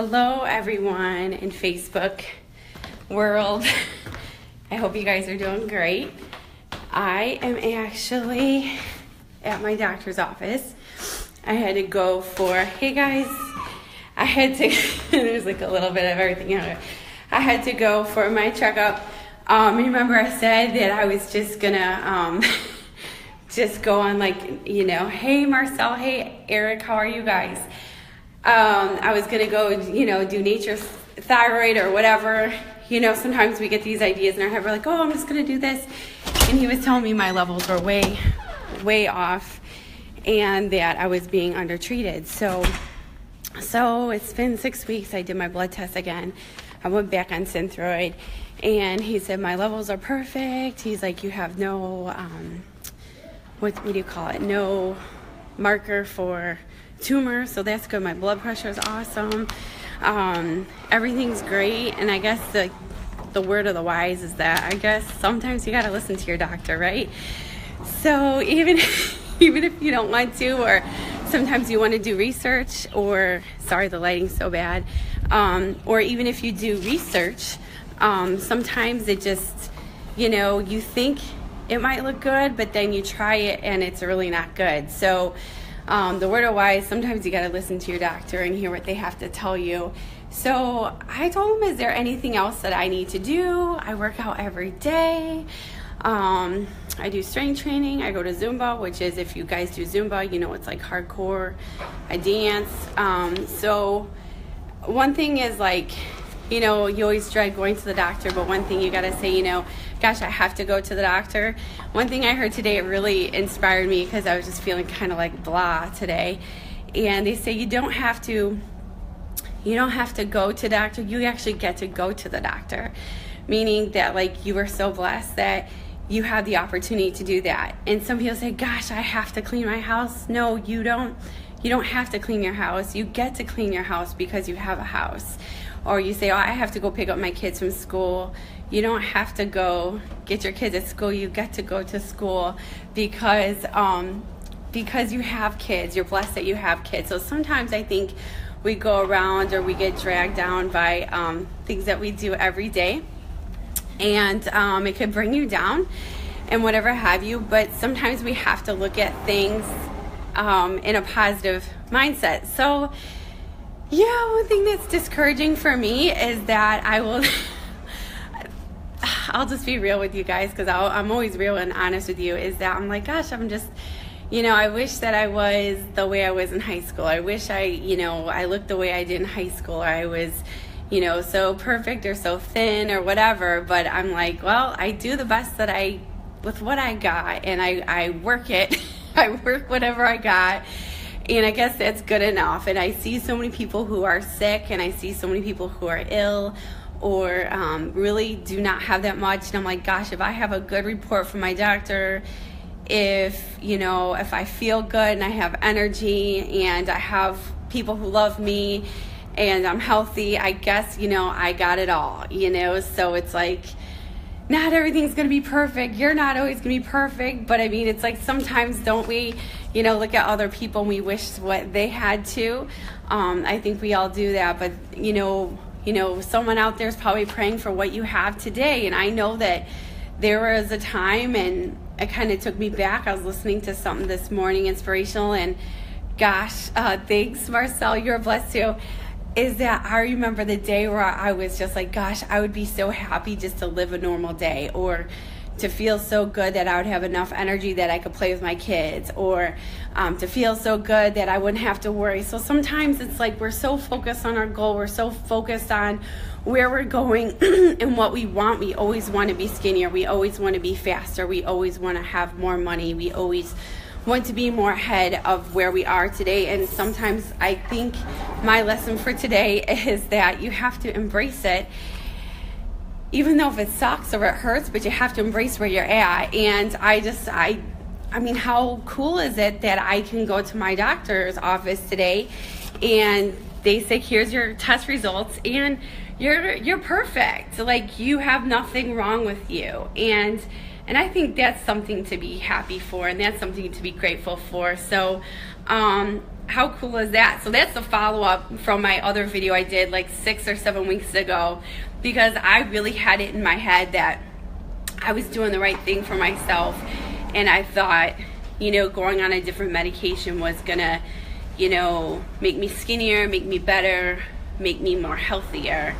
Hello everyone in Facebook world. I hope you guys are doing great. I am actually at my doctor's office. I had to go for, hey guys, I had to, there's like a little bit of everything out there. I had to go for my checkup. Remember I said that I was just gonna just go on hey Marcel, hey Eric, how are you guys? I was gonna go, do nature's thyroid or whatever. Sometimes we get these ideas in our head. We're like, oh, I'm just gonna do this. And he was telling me my levels were way off and that I was being undertreated. So it's been 6 weeks. I did my blood test again. I went back on Synthroid and he said my levels are perfect. He's like, you have no, what do you call it? No marker for tumor, so that's good. My blood pressure is awesome. Everything's great. And I guess the word of the wise is that I guess sometimes you got to listen to your doctor, right? So even if you don't want to, or sometimes you want to do research, or sorry, the lighting's so bad, or even if you do research, sometimes it just, you think it might look good, but then you try it and it's really not good. So the word of wise, sometimes you got to listen to your doctor and hear what they have to tell you. So I told him, is there anything else that I need to do? I work out every day. I do strength training. I go to Zumba, which is, if you guys do Zumba, it's like hardcore. I dance. So one thing is you always dread going to the doctor, but one thing you got to say, gosh, I have to go to the doctor. One thing I heard today, it really inspired me because I was just feeling kind of like blah today. And they say you don't have to go to the doctor. You actually get to go to the doctor, meaning that you are so blessed that you have the opportunity to do that. And some people say, gosh, I have to clean my house. No, you don't. You don't have to clean your house. You get to clean your house because you have a house. Or you say, oh, I have to go pick up my kids from school. You don't have to go get your kids at school. You get to go to school because you have kids. You're blessed that you have kids. So sometimes I think we go around or we get dragged down by things that we do every day. And it could bring you down and whatever have you. But sometimes we have to look at things in a positive mindset. So yeah, one thing that's discouraging for me is that I'll just be real with you guys, because I'm always real and honest with you, is that I'm like, gosh, I'm just, I wish that I was the way I was in high school. I wish I looked the way I did in high school, or I was, so perfect or so thin or whatever. But I'm like, well, I do the best with what I got, and I work it. I work whatever I got. And I guess that's good enough. And I see so many people who are sick, and I see so many people who are ill or really do not have that much. And I'm like, gosh, if I have a good report from my doctor, if I feel good and I have energy and I have people who love me and I'm healthy, I guess, I got it all, So it's like, not everything's going to be perfect. You're not always going to be perfect. But I mean, it's like sometimes don't we, look at other people and we wish what they had to. I think we all do that. But, someone out there is probably praying for what you have today. And I know that there was a time, and it kind of took me back. I was listening to something this morning, inspirational. And gosh, thanks, Marcel. You're blessed too. Is that I remember the day where I was just like, gosh, I would be so happy just to live a normal day, or to feel so good that I would have enough energy that I could play with my kids, or to feel so good that I wouldn't have to worry. So sometimes it's like we're so focused on our goal, we're so focused on where we're going and what we want. We always want to be skinnier, we always want to be faster, we always want to have more money, we always want to be more ahead of where we are today. And sometimes I think my lesson for today is that you have to embrace it, even though if it sucks or it hurts, but you have to embrace where you're at. And I mean, how cool is it that I can go to my doctor's office today and they say, here's your test results, and you're perfect. You have nothing wrong with you. And And I think that's something to be happy for, and that's something to be grateful for. So how cool is that? So that's a follow-up from my other video I did like 6 or 7 weeks ago, because I really had it in my head that I was doing the right thing for myself, and I thought, you know, going on a different medication was gonna, you know, make me skinnier, make me better, make me more healthier,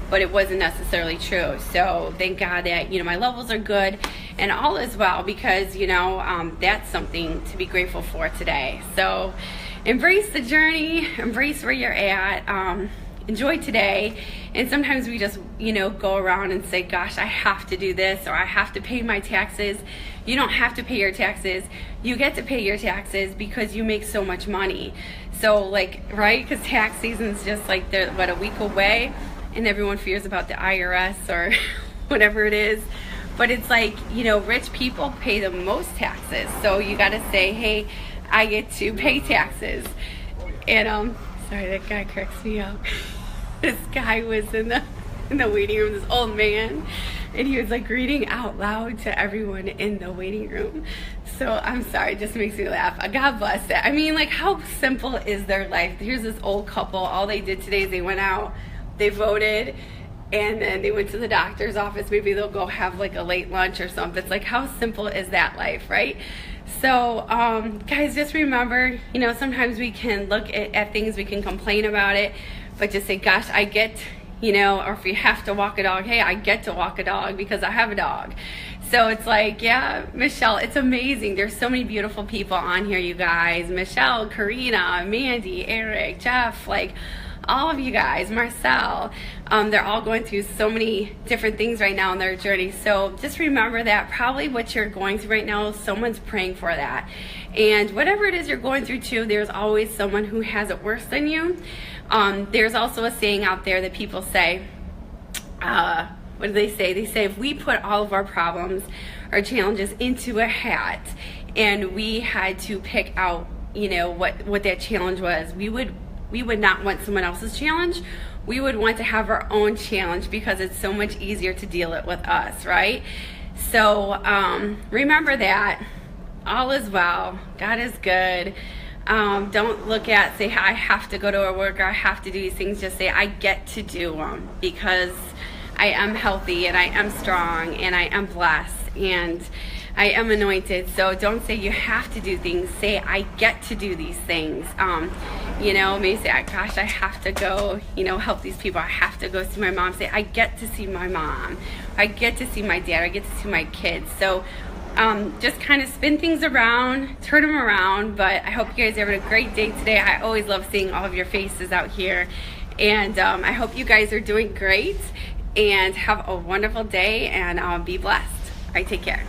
but it wasn't necessarily true. So thank God that, you know, my levels are good and all is well, because, you know, that's something to be grateful for today. So embrace the journey, embrace where you're at, enjoy today. And sometimes we just, you know, go around and say, gosh, I have to do this, or I have to pay my taxes. You don't have to pay your taxes. You get to pay your taxes because you make so much money. So like, right, because tax season's just like, they're what, a week away, and everyone fears about the IRS or whatever it is. But it's like, you know, rich people pay the most taxes. So you gotta say, hey, I get to pay taxes. And sorry, that guy cracks me up. This guy was in the waiting room, this old man, and he was like reading out loud to everyone in the waiting room. So I'm sorry, it just makes me laugh. God bless it. I mean, like, how simple is their life? Here's this old couple. All they did today is they went out, they voted, and then they went to the doctor's office. Maybe they'll go have like a late lunch or something. It's like, how simple is that life, right? So guys, just remember, you know, sometimes we can look at things, we can complain about it, but just say, gosh, I get, you know, or if you have to walk a dog, hey, I get to walk a dog because I have a dog. So it's like, yeah, Michelle, it's amazing. There's so many beautiful people on here, you guys. Michelle, Karina, Mandy, Eric, Jeff, like all of you guys, Marcel, they're all going through so many different things right now in their journey. So just remember that probably what you're going through right now, someone's praying for that. And whatever it is you're going through too, there's always someone who has it worse than you. There's also a saying out there that people say, what do they say? They say, if we put all of our problems, our challenges into a hat, and we had to pick out, you know, what that challenge was, we would not want someone else's challenge. We would want to have our own challenge, because it's so much easier to deal it with us, right? So remember that all is well. God is good. Don't look at, say, I have to go to work, or I have to do these things. Just say, I get to do them because I am healthy, and I am strong, and I am blessed, and I am anointed. So don't say you have to do things. Say, I get to do these things. You know, maybe say, gosh, I have to go, you know, help these people. I have to go see my mom. Say, I get to see my mom. I get to see my dad. I get to see my kids. So just kind of spin things around, turn them around. But I hope you guys are having a great day today. I always love seeing all of your faces out here. And I hope you guys are doing great, and have a wonderful day, and be blessed. All right, take care.